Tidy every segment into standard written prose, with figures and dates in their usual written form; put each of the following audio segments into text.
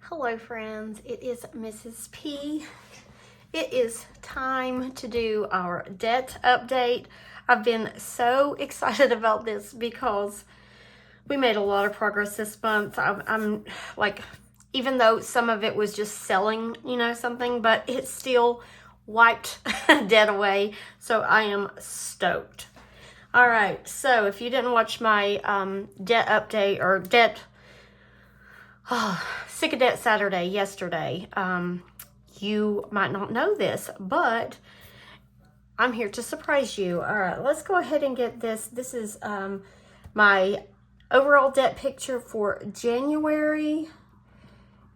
Hello friends, it is Mrs. P. It is time to do our debt update. I've been so excited about this because we made a lot of progress this month. I'm like, even though some of it was just selling, something, but it still wiped debt away. So I am stoked. All right, so if you didn't watch my debt update or Sick of Debt Saturday yesterday, you might not know this, but I'm here to surprise you. All right, let's go ahead and get this. This is my overall debt picture for January,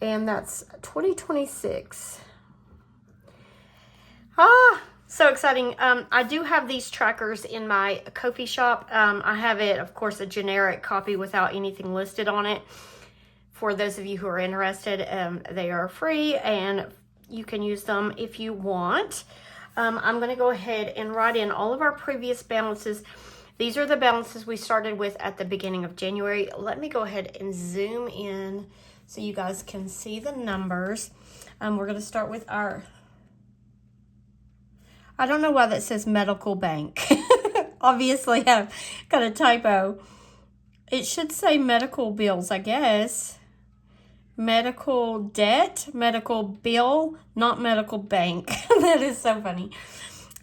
and that's 2026. So exciting. I do have these trackers in my Ko-fi shop. I have it, of course, a generic copy without anything listed on it. For those of you who are interested, they are free and you can use them if you want. I'm going to go ahead and write in all of our previous balances. These are the balances we started with at the beginning of January. Let me go ahead and zoom in so you guys can see the numbers. We're going to start with our, I don't know why that says medical bank. Obviously, I've got a typo. It should say medical bills, I guess. Medical debt, medical bill, not medical bank. That is so funny.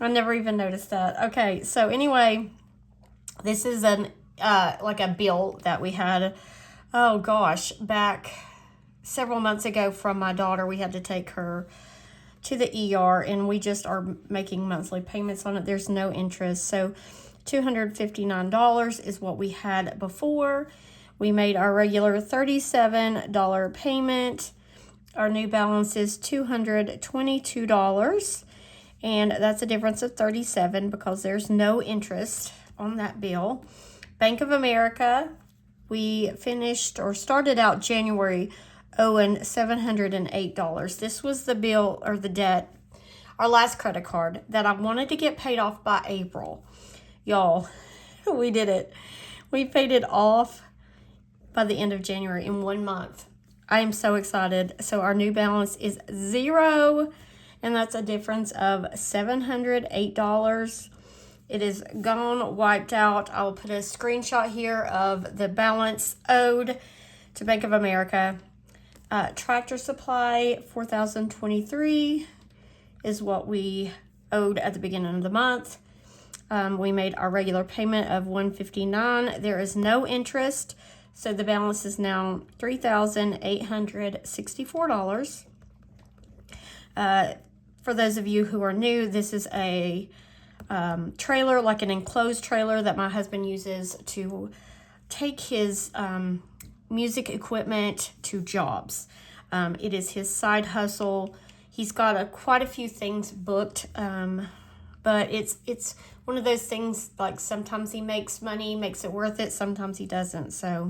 I never even noticed that. Okay, so anyway, this is an like a bill that we had, oh gosh, back several months ago from my daughter. We had to take her to the ER and we just are making monthly payments on it. There's no interest. So $259 is what we had before. We made our regular $37 payment. Our new balance is $222, and that's a difference of $37 because there's no interest on that bill. Bank of America, we finished or started out January owing $708. This was the bill or the debt, our last credit card that I wanted to get paid off by April. Y'all, we did it. We paid it off by the end of January in 1 month. I am so excited. So our new balance is $0, and that's a difference of $708. It is gone, wiped out. I'll put a screenshot here of the balance owed to Bank of America. Tractor Supply, $4,023 is what we owed at the beginning of the month. We made our regular payment of $159. There is no interest. So the balance is now $3,864. For those of you who are new, this is a trailer, like an enclosed trailer that my husband uses to take his music equipment to jobs. It is his side hustle. He's got quite a few things booked, but it's one of those things, like sometimes he makes money, makes it worth it, sometimes he doesn't. So,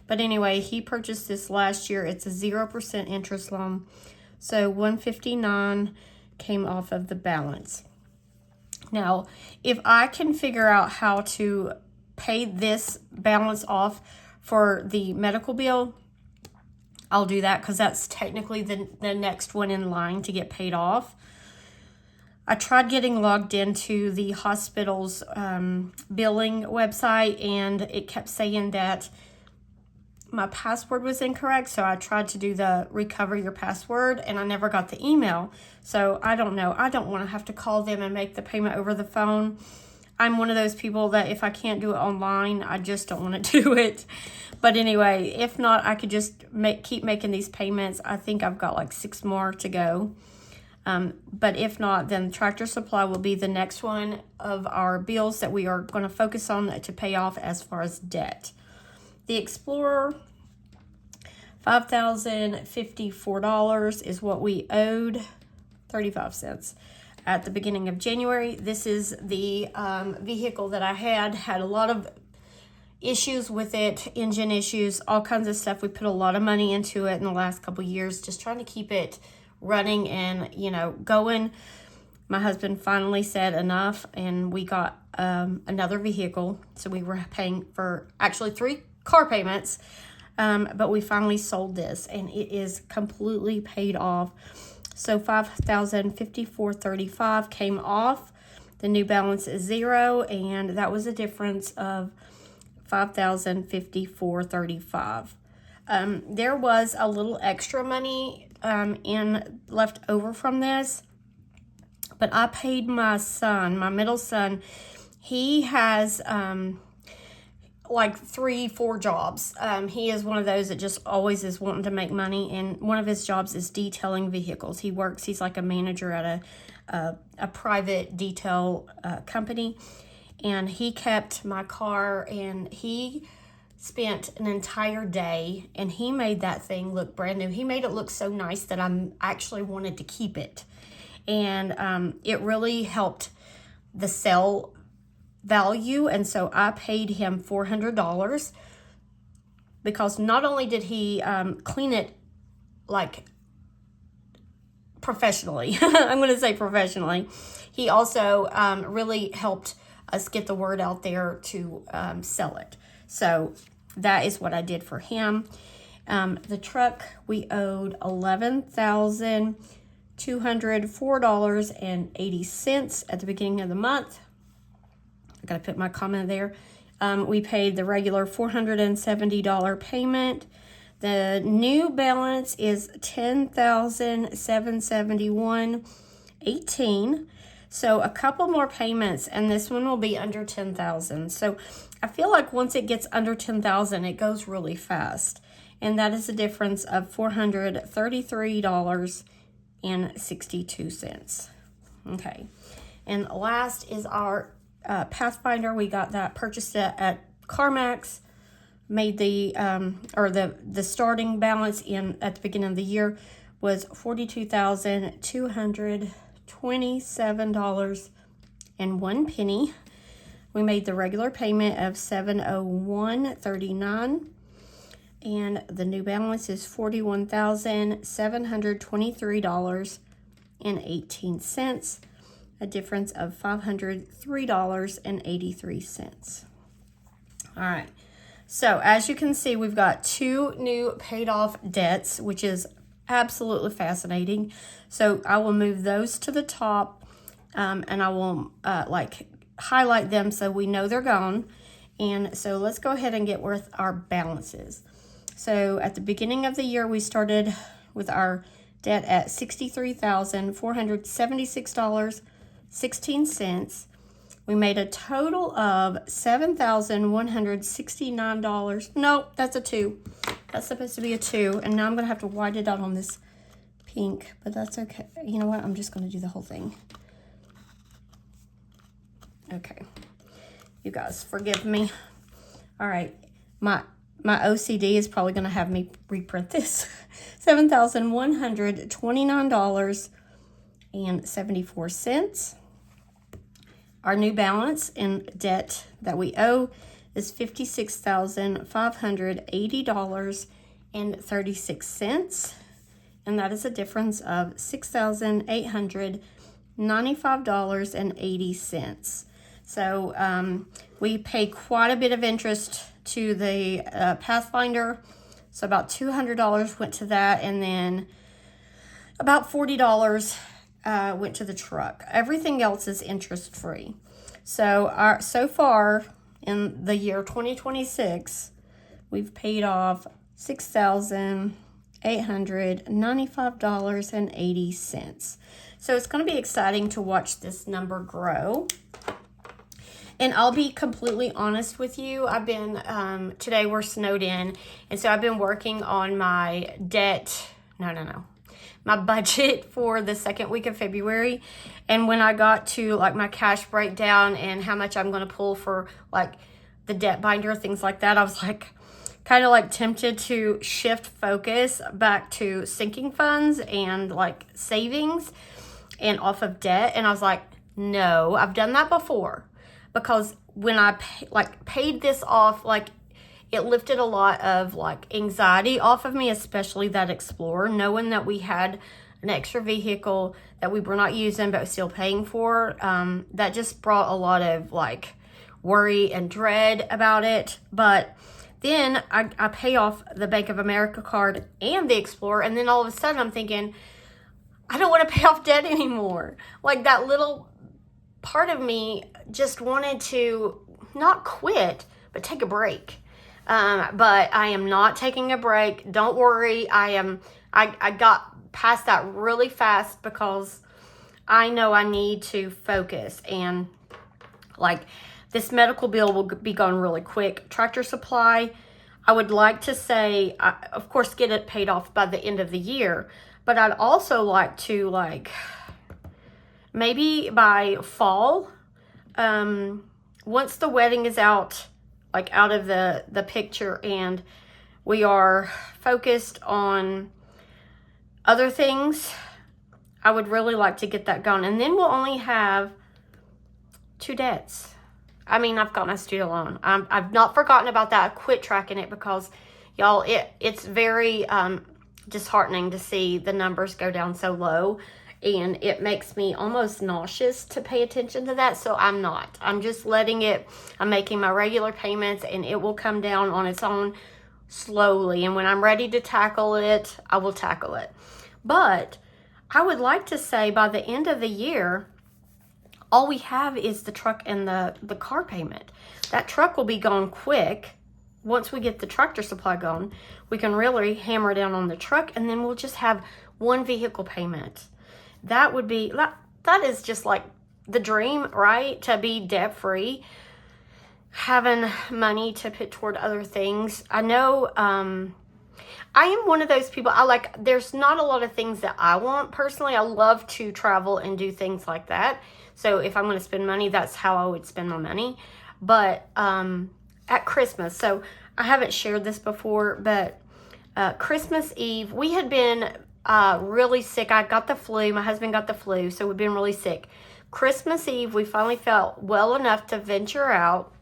but anyway, he purchased this last year. It's a 0% interest loan. So $159 came off of the balance. Now, if I can figure out how to pay this balance off for the medical bill, I'll do that because that's technically the next one in line to get paid off. I tried getting logged into the hospital's billing website, and it kept saying that my password was incorrect. So I tried to do the recover your password, and I never got the email. So I don't know. I don't want to have to call them and make the payment over the phone. I'm one of those people that if I can't do it online, I just don't want to do it. But anyway, if not, I could just keep making these payments. I think I've got like 6 more to go. But if not, then Tractor Supply will be the next one of our bills that we are going to focus on to pay off as far as debt. The Explorer, $5,054 is what we owed, 35 cents at the beginning of January. This is the vehicle that I had a lot of issues with it, engine issues, all kinds of stuff. We put a lot of money into it in the last couple years, just trying to keep it running and going. My husband finally said enough, and we got another vehicle. So we were paying for actually 3 car payments but we finally sold this, and it is completely paid off. So $5,054.35 came off. The new balance is 0, and that was a difference of $5,054.35. There was a little extra money left over from this, but I paid my son, my middle son. He has like 3-4 jobs. He is one of those that just always is wanting to make money, and one of his jobs is detailing vehicles. He's like a manager at a private detail company, and he kept my car, and he spent an entire day, and he made that thing look brand new. He made it look so nice that I actually wanted to keep it, and it really helped the sale value. And so I paid him $400 because not only did he clean it like professionally, I'm going to say professionally, he also really helped us get the word out there to sell it. So that is what I did for him. The truck, we owed $11,204.80 at the beginning of the month. I got to put my comment there. We paid the regular $470 payment. The new balance is $10,771.18. So a couple more payments, and this one will be under $10,000. So I feel like once it gets under $10,000, it goes really fast. And that is a difference of $433.62. Okay. And last is our Pathfinder. We got that, purchased it at CarMax. Made the the starting balance at the beginning of the year was $42,227.01. We made the regular payment of $701.39, and the new balance is $41,723.18, a difference of $503.83. All right. So as you can see, we've got 2 new paid off debts, which is absolutely fascinating. So I will move those to the top, and I will highlight them so we know they're gone. And so let's go ahead and get with our balances. So at the beginning of the year, we started with our debt at $63,476.16. We made a total of $7,169. Nope, that's a 2. That's supposed to be a 2. And now I'm going to have to white it out on this pink, but that's okay. You know what? I'm just going to do the whole thing. Okay. You guys, forgive me. All right. My OCD is probably going to have me reprint this. $7,129.74. Our new balance in debt that we owe is $56,580.36. And that is a difference of $6,895.80. So we pay quite a bit of interest to the Pathfinder. So about $200 went to that, and then about $40 went to the truck. Everything else is interest free. So so far in the year 2026, we've paid off $6,895.80. So it's going to be exciting to watch this number grow. And I'll be completely honest with you. I've been, today we're snowed in, and so I've been working on my my budget for the second week of February. And when I got to like my cash breakdown and how much I'm going to pull for like the debt binder, things like that, I was like kind of like tempted to shift focus back to sinking funds and like savings and off of debt. And I was like, no, I've done that before, because when I paid this off, like it lifted a lot of like anxiety off of me, especially that Explorer, knowing that we had an extra vehicle that we were not using but still paying for. That just brought a lot of like worry and dread about it. But Then I pay off the Bank of America card and the Explorer, and then all of a sudden I'm thinking, I don't want to pay off debt anymore. Like, that little part of me just wanted to not quit, but take a break. But I am not taking a break. Don't worry. I got past that really fast because I know I need to focus. And like, this medical bill will be gone really quick. Tractor Supply, I would like to say, of course, get it paid off by the end of the year. But I'd also like to, like, maybe by fall, once the wedding is out, like, out of the picture, and we are focused on other things, I would really like to get that gone. And then we'll only have 2 debts. I mean, I've got my student loan. I've not forgotten about that. I quit tracking it because, y'all, it's very disheartening to see the numbers go down so low. And it makes me almost nauseous to pay attention to that. So I'm not. I'm just letting it. I'm making my regular payments, and it will come down on its own slowly. And when I'm ready to tackle it, I will tackle it. But I would like to say by the end of the year, all we have is the truck and the car payment. That truck will be gone quick. Once we get the Tractor Supply gone, we can really hammer down on the truck, and then we'll just have one vehicle payment. That would be, that is just like the dream, right? To be debt free, having money to put toward other things. I know, I am one of those people, there's not a lot of things that I want personally. I love to travel and do things like that. So if I'm going to spend money, that's how I would spend my money. But at Christmas, so I haven't shared this before, but Christmas Eve, we had been really sick. I got the flu. My husband got the flu, so we've been really sick. Christmas Eve, we finally felt well enough to venture out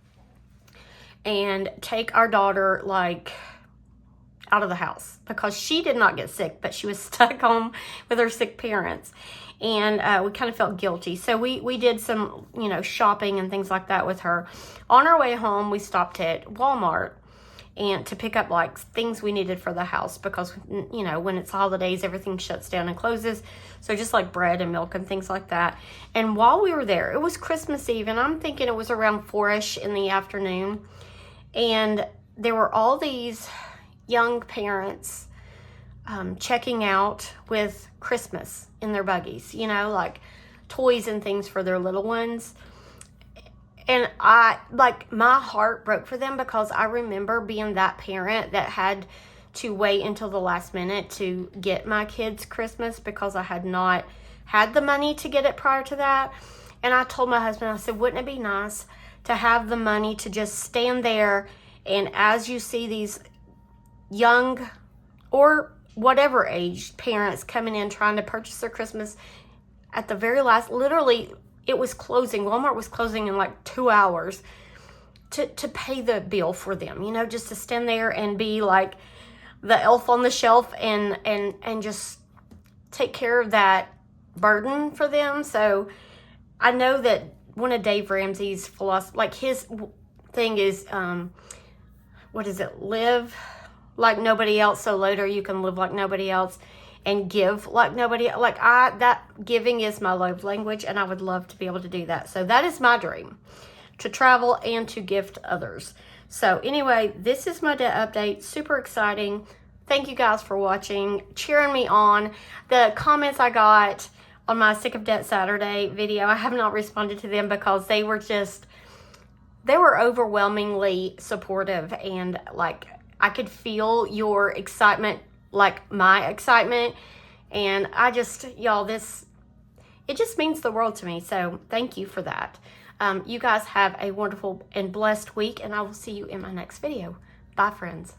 and take our daughter, like, out of the house, because she did not get sick, but she was stuck home with her sick parents. And we kind of felt guilty. So we did some, shopping and things like that with her. On our way home, we stopped at Walmart and to pick up, like, things we needed for the house, because, when it's holidays, everything shuts down and closes. So just like bread and milk and things like that. And while we were there, it was Christmas Eve, and I'm thinking it was around 4-ish in the afternoon. And there were all these young parents checking out with Christmas in their buggies, like toys and things for their little ones. And my heart broke for them, because I remember being that parent that had to wait until the last minute to get my kids Christmas, because I had not had the money to get it prior to that. And I told my husband, I said, wouldn't it be nice to have the money to just stand there, and as you see these young or whatever age parents coming in trying to purchase their Christmas, at the very last, literally, it was closing. Walmart was closing in like 2 hours to pay the bill for them, just to stand there and be like the elf on the shelf and just take care of that burden for them. So I know that one of Dave Ramsey's philosophy, like his thing is, live like nobody else, so later you can live like nobody else and give like nobody. That giving is my love language, and I would love to be able to do that. So that is my dream, to travel and to gift others. So anyway, this is my debt update. Super exciting. Thank you guys for watching, cheering me on. The comments I got on my Sick of Debt Saturday video, I have not responded to them, because they were overwhelmingly supportive, and like, I could feel your excitement, like my excitement. And I just, y'all, it just means the world to me. So thank you for that. You guys have a wonderful and blessed week, and I will see you in my next video. Bye, friends.